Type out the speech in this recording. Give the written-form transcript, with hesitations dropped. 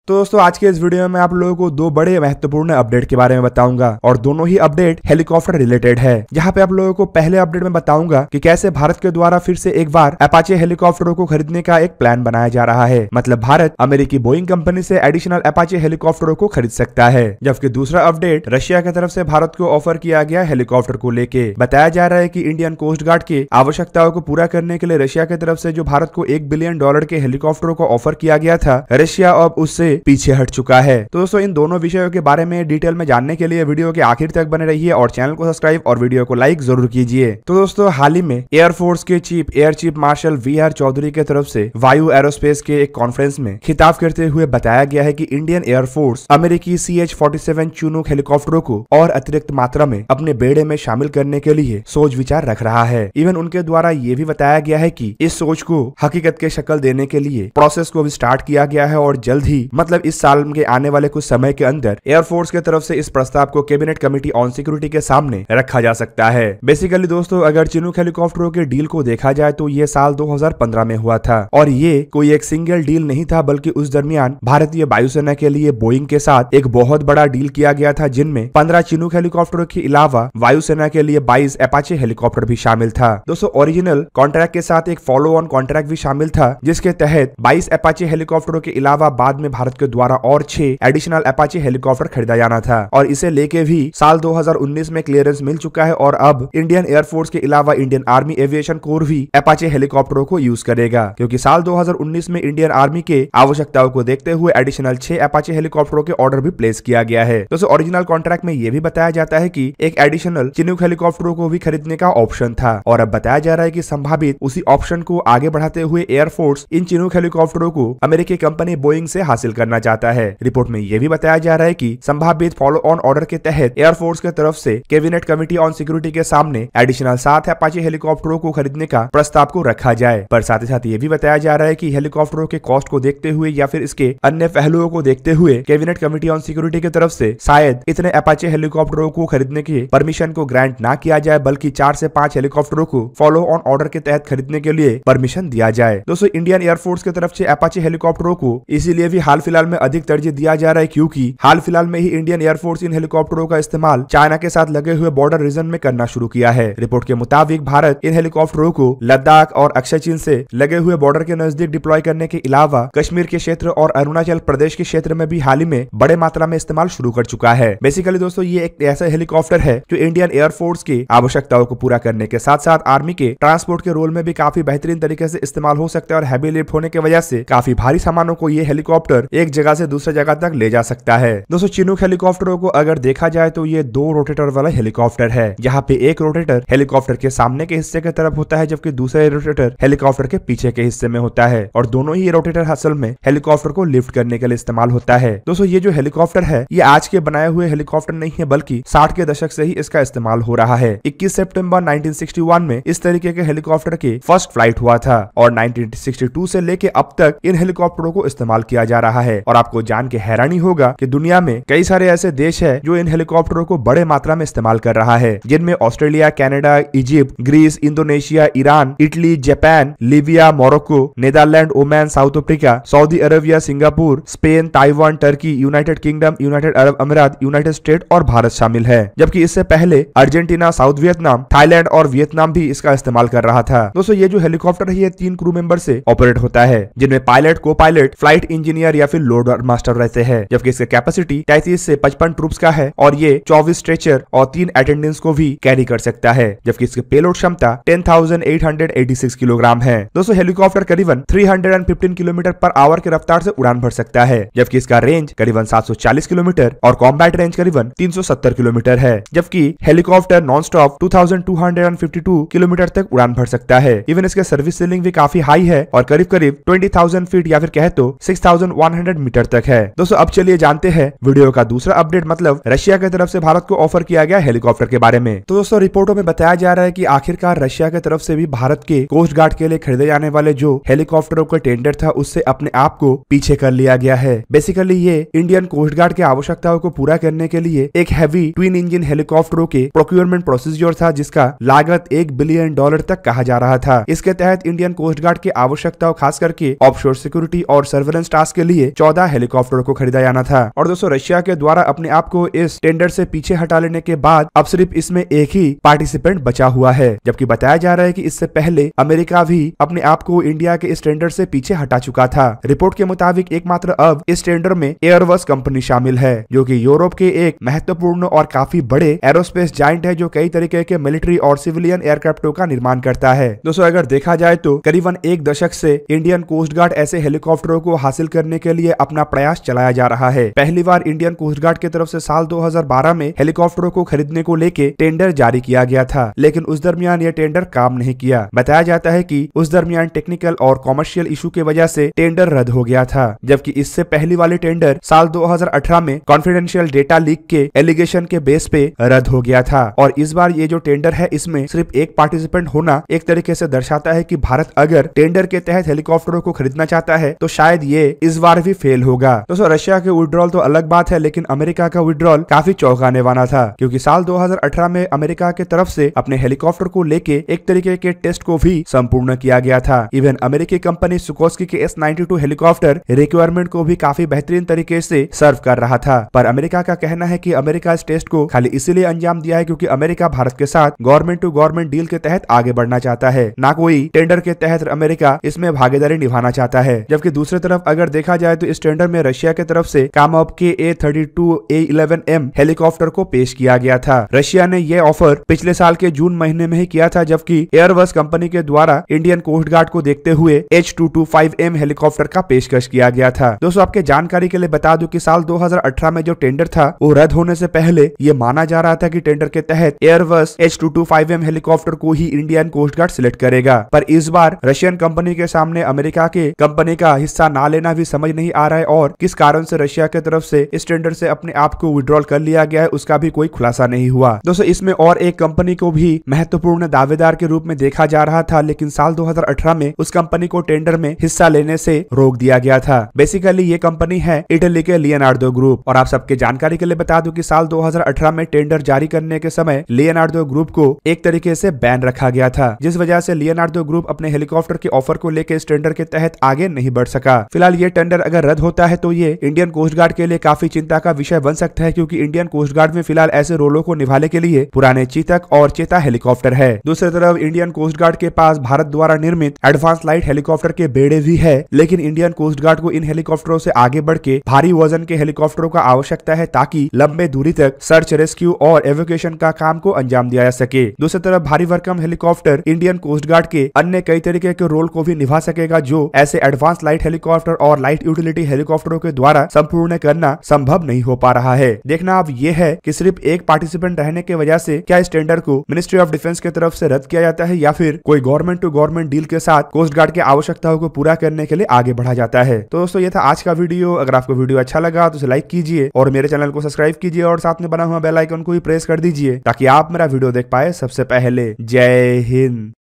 तो दोस्तों आज के इस वीडियो में मैं आप लोगों को दो बड़े महत्वपूर्ण अपडेट के बारे में बताऊंगा और दोनों ही अपडेट हेलीकॉप्टर रिलेटेड है। जहां पे आप लोगों को पहले अपडेट में बताऊंगा कि कैसे भारत के द्वारा फिर से एक बार अपाचे हेलीकॉप्टरों को खरीदने का एक प्लान बनाया जा रहा है। मतलब भारत अमेरिकी बोइंग कंपनी से एडिशनल अपाचे हेलीकॉप्टरों को खरीद सकता है। जबकि दूसरा अपडेट रशिया की तरफ से भारत को ऑफर किया गया हेलीकॉप्टर को लेके बताया जा रहा है कि इंडियन कोस्ट गार्ड की आवश्यकताओं को पूरा करने के लिए रशिया की तरफ से जो भारत को $1 बिलियन के हेलीकॉप्टरों को ऑफर किया गया था, रशिया अब उससे पीछे हट चुका है। तो दोस्तों इन दोनों विषयों के बारे में डिटेल में जानने के लिए वीडियो के आखिर तक बने रहिए और चैनल को सब्सक्राइब और वीडियो को लाइक जरूर कीजिए। तो दोस्तों हाल ही में एयरफोर्स के chief air chief marshal VR Chaudhary के तरफ से वायु एरोस्पेस के एक कॉन्फ्रेंस में खिताब करते हुए बताया गया है कि इंडियन एयरफोर्स अमेरिकी CH-47 चूनूक हेलीकॉप्टरों को और अतिरिक्त मात्रा में अपने बेड़े में शामिल करने के लिए सोच विचार रख रहा है। इवन उनके द्वारा ये भी बताया गया है कि इस सोच को हकीकत के शक्ल देने के लिए प्रोसेस को भी स्टार्ट किया गया है और जल्द ही मतलब इस साल के आने वाले कुछ समय के अंदर एयरफोर्स के तरफ से इस प्रस्ताव को कैबिनेट कमेटी ऑन सिक्योरिटी के सामने रखा जा सकता है। बेसिकली दोस्तों अगर चिनूक हेलीकॉप्टरों के डील को देखा जाए तो ये साल 2015 में हुआ था और ये कोई एक सिंगल डील नहीं था, बल्कि उस दरमियान भारतीय वायुसेना के लिए बोइंग के साथ एक बहुत बड़ा डील किया गया था, जिनमें 15 चिनूक हेलीकॉप्टरों के अलावा वायुसेना के लिए 22 अपाचे हेलीकॉप्टर भी शामिल था। दोस्तों ओरिजिनल कॉन्ट्रैक्ट के साथ एक फॉलो ऑन कॉन्ट्रैक्ट भी शामिल था, जिसके तहत 22 अपाचे हेलीकॉप्टरों के अलावा बाद में भारत के द्वारा और 6 एडिशनल अपाचे हेलीकॉप्टर खरीदा जाना था और इसे लेके भी साल 2019 में क्लियरेंस मिल चुका है और अब इंडियन एयरफोर्स के अलावा इंडियन आर्मी एविएशन कोर भी अपाचे हेलीकॉप्टरों को यूज करेगा, क्योंकि साल 2019 में इंडियन आर्मी के आवश्यकताओं को देखते हुए एडिशनल 6 अपाचे हेलीकॉप्टरों के ऑर्डर भी प्लेस किया गया है। दोस्तों ओरिजिनल कॉन्ट्रैक्ट में यह भी बताया जाता है कि एक एडिशनल चिनूक हेलीकॉप्टरों को भी खरीदने का ऑप्शन था और अब बताया जा रहा है कि संभावित उसी ऑप्शन को आगे बढ़ाते हुए एयरफोर्स इन चिनूक हेलीकॉप्टरों को अमेरिकी कंपनी बोइंग से हासिल करना चाहता है। रिपोर्ट में यह भी बताया जा रहा है कि संभावित फॉलो ऑन ऑर्डर के तहत एयरफोर्स के तरफ से कैबिनेट कमेटी ऑन सिक्योरिटी के सामने एडिशनल 7 अपाचे हेलीकॉप्टरों को खरीदने का प्रस्ताव को रखा जाए। पर साथ ही साथ ये भी बताया जा रहा है कि हेलीकॉप्टरों के कॉस्ट को देखते हुए या फिर इसके अन्य पहलुओं को देखते हुए कैबिनेट कमेटी ऑन सिक्योरिटी की तरफ से शायद इतने अपाचे हेलीकॉप्टरों को खरीदने के परमिशन को ग्रांट ना किया जाए, बल्कि 4 से 5 हेलीकॉप्टरों को फॉलो ऑन ऑर्डर के तहत खरीदने के लिए परमिशन दिया जाए। दोस्तों इंडियन एयरफोर्स की तरफ से अपाचे हेलीकॉप्टरों को इसीलिए भी हाल फिलहाल में अधिक तरजीह दिया जा रहा है क्योंकि हाल फिलहाल में ही इंडियन एयरफोर्स इन हेलीकॉप्टरों का इस्तेमाल चाइना के साथ लगे हुए बॉर्डर रीजन में करना शुरू किया है। रिपोर्ट के मुताबिक भारत इन हेलीकॉप्टरों को लद्दाख और अक्षय चीन से लगे हुए बॉर्डर के नजदीक डिप्लॉय करने के अलावा कश्मीर के क्षेत्र और अरुणाचल प्रदेश के क्षेत्र में भी हाल ही में बड़े मात्रा में इस्तेमाल शुरू कर चुका है। बेसिकली दोस्तों ये एक ऐसा हेलीकॉप्टर है जो इंडियन एयरफोर्स की आवश्यकताओं को पूरा करने के साथ साथ आर्मी के ट्रांसपोर्ट के रोल में भी काफी बेहतरीन तरीके से इस्तेमाल हो सकता है और हैवी लिफ्ट होने की वजह से काफी भारी सामानों को ये हेलीकॉप्टर एक जगह से दूसरी जगह तक ले जा सकता है। दोस्तों चिनूक हेलीकॉप्टरों को अगर देखा जाए तो ये 2 रोटेटर वाला हेलीकॉप्टर है, जहाँ पे एक रोटेटर हेलीकॉप्टर के सामने के हिस्से की तरफ होता है जबकि दूसरा रोटेटर हेलीकॉप्टर के पीछे के हिस्से में होता है और दोनों ही रोटेटर असल में हेलीकॉप्टर को लिफ्ट करने के लिए इस्तेमाल होता है। दोस्तों ये जो हेलीकॉप्टर है ये आज के बनाए हुए हेलीकॉप्टर नहीं है, बल्कि 60 के दशक से ही इसका इस्तेमाल हो रहा है। 21 सितंबर 1961 में इस तरीके के हेलीकॉप्टर की फर्स्ट फ्लाइट हुआ था और 1962 से लेके अब तक इन हेलीकॉप्टरों को इस्तेमाल किया जा रहा है। और आपको जान के हैरानी होगा कि दुनिया में कई सारे ऐसे देश है जो इन हेलीकॉप्टरों को बड़े मात्रा में इस्तेमाल कर रहा है, जिनमें Australia, Canada, Egypt, Greece, Indonesia, Iran, Italy, Japan, Libya, Morocco, Netherland, Oman, South Africa, Saudi Arabia, Singapore, Spain, Taiwan, Turkey, United Kingdom, United Arab Emirates, United state और भारत शामिल है। जबकि इससे पहले अर्जेंटीना, साउथ वियतनाम, थाईलैंड और Vietnam भी इसका इस्तेमाल कर रहा था। दोस्तों ये जो हेलीकॉप्टर है ये 3 क्रू मेंबर से ऑपरेट होता है, जिनमें पायलट, को पायलट, फ्लाइट इंजीनियर या फिर लोडर मास्टर रहते हैं। जबकि इसका कैपेसिटी 33 से 55 ट्रूप्स का है और ये 24 स्ट्रेचर और 3 अटेंडेंट्स को भी कैरी कर सकता है। जबकि इसकी पेलोड क्षमता 10,886 किलोग्राम है। दोस्तों हेलीकॉप्टर करीबन 315 किलोमीटर पर आवर की रफ्तार से उड़ान भर सकता है, जबकि इसका रेंज करीबन 740 किलोमीटर और कॉम्बैट रेंज करीबन 370 किलोमीटर है। जबकि हेलीकॉप्टर नॉन स्टॉप 2252 किलोमीटर तक उड़ान भर सकता है। इवन इसके सर्विस सीलिंग भी काफी हाई है और करीब करीब 20,000 फीट या फिर कहे तो 6,100 मीटर तक है। दोस्तों अब चलिए जानते हैं वीडियो का दूसरा अपडेट, मतलब रशिया की तरफ से भारत को ऑफर किया गया हेलीकॉप्टर के बारे में। तो दोस्तों रिपोर्टों में बताया जा रहा है कि आखिरकार रशिया की तरफ से भी भारत के कोस्ट गार्ड के लिए खरीदे जाने वाले जो हेलीकॉप्टरों का टेंडर था उससे अपने आप को पीछे कर लिया गया है। बेसिकली ये इंडियन कोस्ट गार्ड की आवश्यकताओं को पूरा करने के लिए एक हैवी ट्विन इंजन हेलीकॉप्टरों के प्रोक्योरमेंट प्रोसीजर था, जिसका लागत $1 बिलियन तक कहा जा रहा था। इसके तहत इंडियन कोस्ट गार्ड की आवश्यकताओं खास करके ऑफशोर सिक्योरिटी और सर्वेलेंस टास्क के लिए 14 हेलीकॉप्टरों को खरीदा जाना था। और दोस्तों रशिया के द्वारा अपने आप को इस टेंडर से पीछे हटा लेने के बाद अब सिर्फ इसमें एक ही पार्टिसिपेंट बचा हुआ है, जबकि बताया जा रहा है कि इससे पहले अमेरिका भी अपने आप को इंडिया के इस टेंडर से पीछे हटा चुका था। रिपोर्ट के मुताबिक एकमात्र अब इस टेंडर में एयरबस कंपनी शामिल है, जो कि यूरोप के एक महत्वपूर्ण और काफी बड़े एरोस्पेस जायंट है, जो कई तरीके के मिलिट्री और सिविलियन एयरक्राफ्टों का निर्माण करता है। दोस्तों अगर देखा जाए तो करीबन एक दशक से इंडियन कोस्ट गार्ड ऐसे हेलीकॉप्टरों को हासिल करने के लिए अपना प्रयास चलाया जा रहा है। पहली बार इंडियन कोस्ट गार्ड की तरफ से साल 2012 में हेलीकॉप्टरों को खरीदने को लेके टेंडर जारी किया गया था, लेकिन उस दरमियान यह टेंडर काम नहीं किया। बताया जाता है कि उस दरमियान टेक्निकल और कॉमर्शियल इशू की वजह से टेंडर रद्द हो गया था, जबकि इससे पहली वाली टेंडर साल 2018 में कॉन्फिडेंशियल डेटा लीक के एलिगेशन के बेस पे रद्द हो गया था। और इस बार ये जो टेंडर है इसमें सिर्फ एक पार्टिसिपेंट होना एक तरीके से दर्शाता है कि भारत अगर टेंडर के तहत हेलीकॉप्टरों को खरीदना चाहता है तो शायद ये इस बार भी फेल होगा। दोस्तों रशिया के विड्रॉल तो अलग बात है, लेकिन अमेरिका का विड्रॉल काफी चौंकाने वाला था, क्योंकि साल 2018 में अमेरिका के तरफ से अपने हेलीकॉप्टर को लेके एक तरीके के टेस्ट को भी संपूर्ण किया गया था। इवन अमेरिकी कंपनी सुकोस्की के S-92 हेलीकॉप्टर रिक्वायरमेंट को भी काफी बेहतरीन तरीके से सर्व कर रहा था। पर अमेरिका का कहना है कि अमेरिका इस टेस्ट को खाली इसीलिए अंजाम दिया है क्योंकि अमेरिका भारत के साथ गवर्नमेंट टू गवर्नमेंट डील के तहत आगे बढ़ना चाहता है, ना कोई टेंडर के तहत अमेरिका इसमें भागीदारी निभाना चाहता है। जबकि दूसरी तरफ अगर देखा जाए तो इस टेंडर में रशिया की तरफ से कामोव के A-32A11M हेलीकॉप्टर को पेश किया गया था। रशिया ने यह ऑफर पिछले साल के जून महीने में ही किया था, जबकि एयरबस कंपनी के द्वारा इंडियन कोस्ट गार्ड को देखते हुए H-225M हेलीकॉप्टर का पेशकश किया गया था। दोस्तों आपके जानकारी के लिए बता दूं कि साल 2018 में जो टेंडर था वो रद्द होने से पहले ये माना जा रहा था कि टेंडर के तहत एयरबस H-225M हेलीकॉप्टर को ही इंडियन कोस्ट गार्ड सिलेक्ट करेगा। पर इस बार रशियन कंपनी के सामने अमेरिका के कंपनी का हिस्सा ना लेना भी समझ नहीं आ रहा है, और किस कारण से रशिया की तरफ से इस टेंडर से अपने आप को विड्रॉल कर लिया गया है उसका भी कोई खुलासा नहीं हुआ। दोस्तों इसमें और एक कंपनी को भी महत्वपूर्ण दावेदार के रूप में देखा जा रहा था, लेकिन साल 2018 में उस कंपनी को टेंडर में हिस्सा लेने से रोक दिया गया था। बेसिकली ये कंपनी है इटली के लियोनार्डो ग्रुप। और आप सबके जानकारी के लिए बता दूं कि साल 2018 में टेंडर जारी करने के समय लियोनार्डो ग्रुप को एक तरीके से बैन रखा गया था, जिस वजह से लियोनार्डो ग्रुप अपने हेलीकॉप्टर के ऑफर को लेकर इस टेंडर के तहत आगे नहीं बढ़ सका। फिलहाल ये टेंडर अगर रद्द होता है तो ये इंडियन कोस्ट गार्ड के लिए काफी चिंता का विषय बन सकता है, क्योंकि इंडियन कोस्ट गार्ड में फिलहाल ऐसे रोलों को निभाने के लिए पुराने चीतक और चेता हेलीकॉप्टर है। दूसरी तरफ इंडियन कोस्ट गार्ड के पास भारत द्वारा निर्मित एडवांस लाइट हेलीकॉप्टर के बेड़े भी है, लेकिन इंडियन कोस्ट गार्ड को इन हेलीकॉप्टरों से आगे बढ़ के भारी वजन के हेलीकॉप्टरों का आवश्यकता है, ताकि लंबे दूरी तक सर्च रेस्क्यू और एवोक्यूएशन का काम को अंजाम दिया जा सके। दूसरी तरफ भारी भरकम हेलीकॉप्टर इंडियन कोस्ट गार्ड के अन्य कई तरीके के रोल को भी निभा सकेगा, जो ऐसे एडवांस लाइट हेलीकॉप्टर और लाइट यूटिलिटी हेलीकॉप्टरों के द्वारा संपूर्ण करना संभव नहीं हो पा रहा है। देखना अब ये है कि सिर्फ एक पार्टिसिपेंट रहने की वजह से क्या इस टेंडर को मिनिस्ट्री ऑफ डिफेंस की तरफ से रद्द किया जाता है, या फिर कोई गवर्नमेंट टू गवर्नमेंट डील के साथ कोस्ट गार्ड की आवश्यकताओं को पूरा करने के लिए आगे बढ़ा जाता है। तो दोस्तों ये था आज का वीडियो। अगर आपको वीडियो अच्छा लगा तो उसे लाइक कीजिए और मेरे चैनल को सब्सक्राइब कीजिए और साथ में बना हुआ बेल आइकन को भी प्रेस कर दीजिए, ताकि आप मेरा वीडियो देख पाए सबसे पहले। जय हिंद।